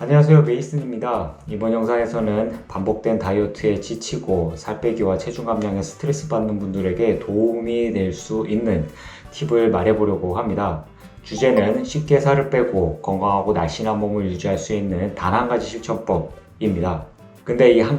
안녕하세요, 메이슨입니다. 이번 영상에서는 반복된 다이어트에 지치고 살 빼기와 체중 감량에 스트레스 받는 분들에게 도움이 될 수 있는 팁을 말해보려고 합니다. 주제는 쉽게 살을 빼고 건강하고 날씬한 몸을 유지할 수 있는 단 한 가지 실천법입니다. 근데 이 한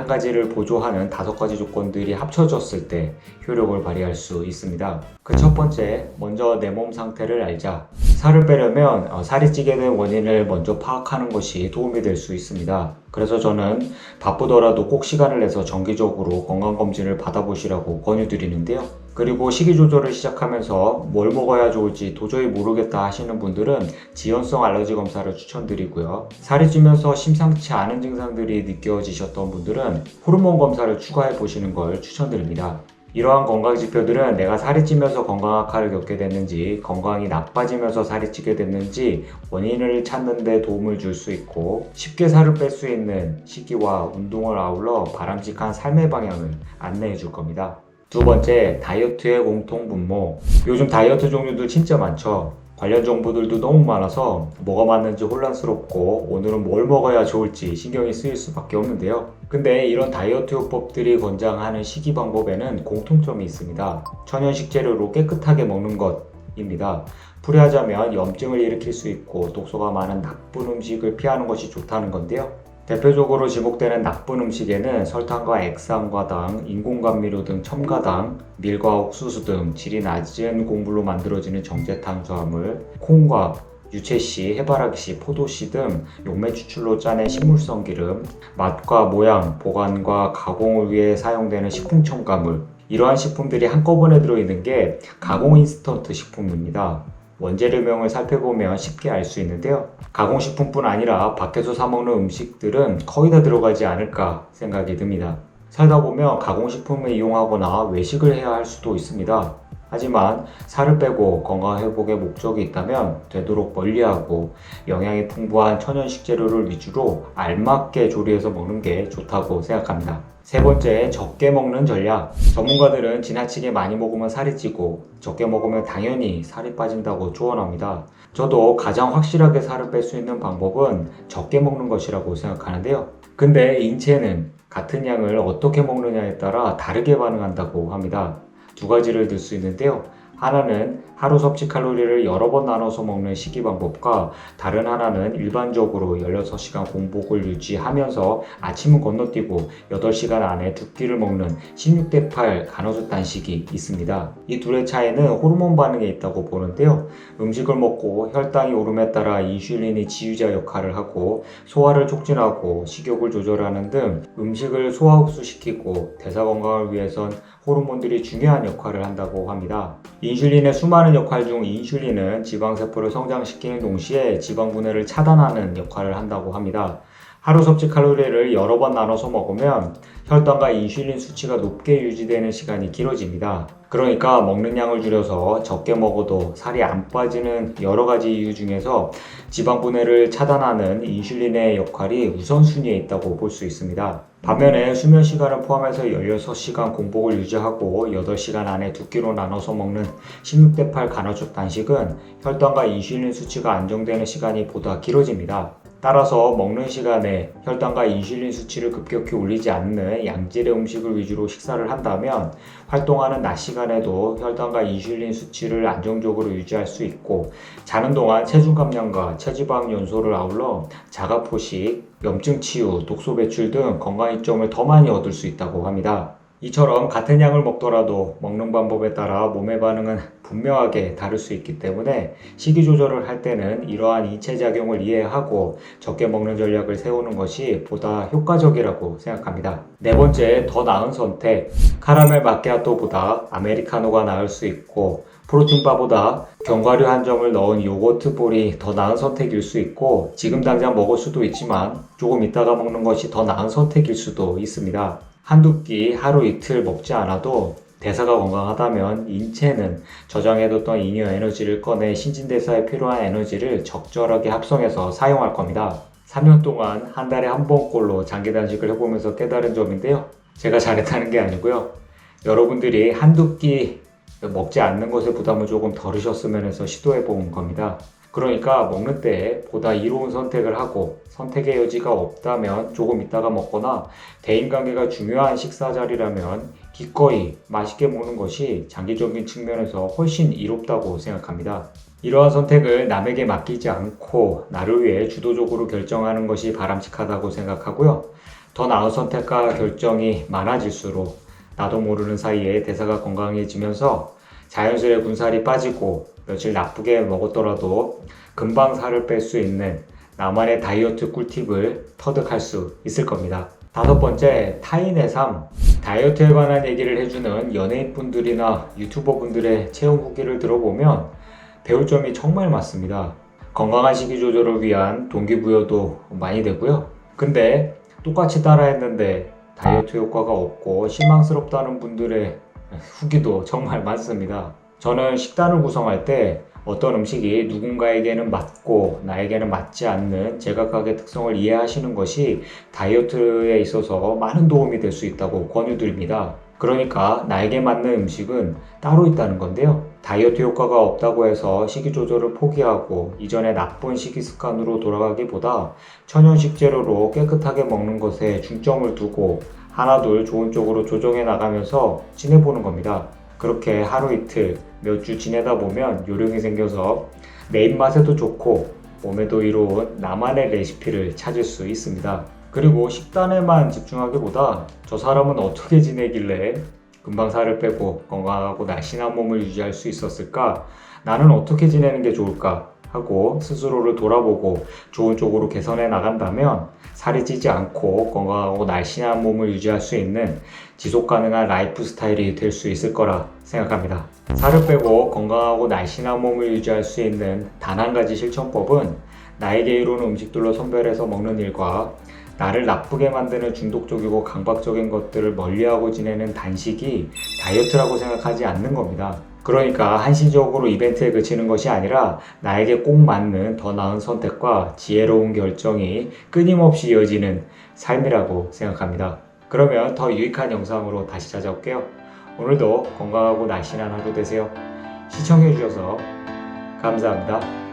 가지를 보조하는 5가지 조건들이 합쳐졌을 때 효력을 발휘할 수 있습니다. 그 첫 번째, 먼저 내 몸 상태를 알자. 살을 빼려면 살이 찌게 된 원인을 먼저 파악하는 것이 도움이 될 수 있습니다. 그래서 저는 바쁘더라도 꼭 시간을 내서 정기적으로 건강검진을 받아보시라고 권유드리는데요. 그리고 식이 조절을 시작하면서 뭘 먹어야 좋을지 도저히 모르겠다 하시는 분들은 지연성 알러지 검사를 추천드리고요. 살이 찌면서 심상치 않은 증상들이 느껴지셨던 분들은 호르몬 검사를 추가해 보시는 걸 추천드립니다. 이러한 건강 지표들은 내가 살이 찌면서 건강 악화를 겪게 됐는지, 건강이 나빠지면서 살이 찌게 됐는지 원인을 찾는 데 도움을 줄 수 있고, 쉽게 살을 뺄 수 있는 식이와 운동을 아울러 바람직한 삶의 방향을 안내해 줄 겁니다. 두 번째, 다이어트의 공통 분모. 요즘 다이어트 종류도 진짜 많죠. 관련 정보들도 너무 많아서 뭐가 맞는지 혼란스럽고 오늘은 뭘 먹어야 좋을지 신경이 쓰일 수밖에 없는데요. 근데 이런 다이어트 요법들이 권장하는 식이 방법에는 공통점이 있습니다. 천연 식재료로 깨끗하게 먹는 것입니다. 풀이하자면 염증을 일으킬 수 있고 독소가 많은 나쁜 음식을 피하는 것이 좋다는 건데요. 대표적으로 지목되는 나쁜 음식에는 설탕과 액상과당, 인공감미료 등 첨가당, 밀과 옥수수 등 질이 낮은 곡물로 만들어지는 정제 탄수화물, 콩과 유채씨, 해바라기씨, 포도씨 등 용매 추출로 짜낸 식물성 기름, 맛과 모양, 보관과 가공을 위해 사용되는 식품 첨가물, 이러한 식품들이 한꺼번에 들어있는 게 가공 인스턴트 식품입니다. 원재료명을 살펴보면 쉽게 알 수 있는데요. 가공식품뿐 아니라 밖에서 사 먹는 음식들은 거의 다 들어가지 않을까 생각이 듭니다. 살다 보면 가공식품을 이용하거나 외식을 해야 할 수도 있습니다. 하지만 살을 빼고 건강 회복의 목적이 있다면 되도록 멀리하고 영양이 풍부한 천연 식재료를 위주로 알맞게 조리해서 먹는 게 좋다고 생각합니다. 세 번째, 적게 먹는 전략. 전문가들은 지나치게 많이 먹으면 살이 찌고 적게 먹으면 당연히 살이 빠진다고 조언합니다. 저도 가장 확실하게 살을 뺄 수 있는 방법은 적게 먹는 것이라고 생각하는데요. 근데 인체는 같은 양을 어떻게 먹느냐에 따라 다르게 반응한다고 합니다. 두 가지를 들 수 있는데요. 하나는 하루 섭취 칼로리를 여러 번 나눠서 먹는 식이 방법과 다른 하나는 일반적으로 16시간 공복을 유지하면서 아침은 건너뛰고 8시간 안에 2끼를 먹는 16대8 간헐적 단식이 있습니다. 이 둘의 차이는 호르몬 반응에 있다고 보는데요. 음식을 먹고 혈당이 오름에 따라 인슐린이 지휘자 역할을 하고 소화를 촉진하고 식욕을 조절하는 등 음식을 소화 흡수시키고 대사 건강을 위해선 호르몬들이 중요한 역할을 한다고 합니다. 인슐린의 수많은 역할 중 인슐린은 지방세포를 성장시키는 동시에 지방 분해를 차단하는 역할을 한다고 합니다. 하루 섭취 칼로리를 여러 번 나눠서 먹으면 혈당과 인슐린 수치가 높게 유지되는 시간이 길어집니다. 그러니까 먹는 양을 줄여서 적게 먹어도 살이 안 빠지는 여러 가지 이유 중에서 지방 분해를 차단하는 인슐린의 역할이 우선순위에 있다고 볼 수 있습니다. 반면에 수면 시간을 포함해서 16시간 공복을 유지하고 8시간 안에 2끼로 나눠서 먹는 16대8 간헐적 단식은 혈당과 인슐린 수치가 안정되는 시간이 보다 길어집니다. 따라서 먹는 시간에 혈당과 인슐린 수치를 급격히 올리지 않는 양질의 음식을 위주로 식사를 한다면 활동하는 낮 시간에도 혈당과 인슐린 수치를 안정적으로 유지할 수 있고 자는 동안 체중 감량과 체지방 연소를 아울러 자가 포식, 염증 치유, 독소 배출 등 건강 이점을 더 많이 얻을 수 있다고 합니다. 이처럼 같은 양을 먹더라도 먹는 방법에 따라 몸의 반응은 분명하게 다를 수 있기 때문에 식이 조절을 할 때는 이러한 인체작용을 이해하고 적게 먹는 전략을 세우는 것이 보다 효과적이라고 생각합니다. 네 번째, 더 나은 선택. 카라멜 마키아토보다 아메리카노가 나을 수 있고 프로틴바보다 견과류 한 점을 넣은 요거트 볼이 더 나은 선택일 수 있고 지금 당장 먹을 수도 있지만 조금 있다가 먹는 것이 더 나은 선택일 수도 있습니다. 한두 끼 하루 이틀 먹지 않아도 대사가 건강하다면 인체는 저장해뒀던 잉여 에너지를 꺼내 신진대사에 필요한 에너지를 적절하게 합성해서 사용할 겁니다. 3년 동안 한 달에 한 번꼴로 장기 단식을 해보면서 깨달은 점인데요. 제가 잘했다는 게 아니고요. 여러분들이 한두 끼 먹지 않는 것에 부담을 조금 덜으셨으면 해서 시도해 본 겁니다. 그러니까 먹는 때 보다 이로운 선택을 하고 선택의 여지가 없다면 조금 있다가 먹거나 대인관계가 중요한 식사 자리라면 기꺼이 맛있게 먹는 것이 장기적인 측면에서 훨씬 이롭다고 생각합니다. 이러한 선택을 남에게 맡기지 않고 나를 위해 주도적으로 결정하는 것이 바람직하다고 생각하고요. 더 나은 선택과 결정이 많아질수록 나도 모르는 사이에 대사가 건강해지면서 자연스레 군살이 빠지고 며칠 나쁘게 먹었더라도 금방 살을 뺄 수 있는 나만의 다이어트 꿀팁을 터득할 수 있을 겁니다. 다섯 번째, 타인의 삶. 다이어트에 관한 얘기를 해주는 연예인분들이나 유튜버분들의 체험 후기를 들어보면 배울 점이 정말 많습니다. 건강한 식이 조절을 위한 동기부여도 많이 되고요. 근데 똑같이 따라했는데 다이어트 효과가 없고 실망스럽다는 분들의 후기도 정말 많습니다. 저는 식단을 구성할 때 어떤 음식이 누군가에게는 맞고 나에게는 맞지 않는 제각각의 특성을 이해하시는 것이 다이어트에 있어서 많은 도움이 될 수 있다고 권유드립니다. 그러니까 나에게 맞는 음식은 따로 있다는 건데요. 다이어트 효과가 없다고 해서 식이 조절을 포기하고 이전의 나쁜 식이 습관으로 돌아가기보다 천연식 재료로 깨끗하게 먹는 것에 중점을 두고 하나둘 좋은 쪽으로 조정해 나가면서 지내보는 겁니다. 그렇게 하루 이틀 몇 주 지내다 보면 요령이 생겨서 내 입맛에도 좋고 몸에도 이로운 나만의 레시피를 찾을 수 있습니다. 그리고 식단에만 집중하기보다 저 사람은 어떻게 지내길래 금방 살을 빼고 건강하고 날씬한 몸을 유지할 수 있었을까? 나는 어떻게 지내는 게 좋을까? 하고 스스로를 돌아보고 좋은 쪽으로 개선해 나간다면 살이 찌지 않고 건강하고 날씬한 몸을 유지할 수 있는 지속 가능한 라이프 스타일이 될 수 있을 거라 생각합니다. 살을 빼고 건강하고 날씬한 몸을 유지할 수 있는 단 한 가지 실천법은 나에게 이로운 음식들로 선별해서 먹는 일과 나를 나쁘게 만드는 중독적이고 강박적인 것들을 멀리하고 지내는 단식이 다이어트라고 생각하지 않는 겁니다. 그러니까 한시적으로 이벤트에 그치는 것이 아니라 나에게 꼭 맞는 더 나은 선택과 지혜로운 결정이 끊임없이 이어지는 삶이라고 생각합니다. 그러면 더 유익한 영상으로 다시 찾아올게요. 오늘도 건강하고 날씬한 하루 되세요. 시청해주셔서 감사합니다.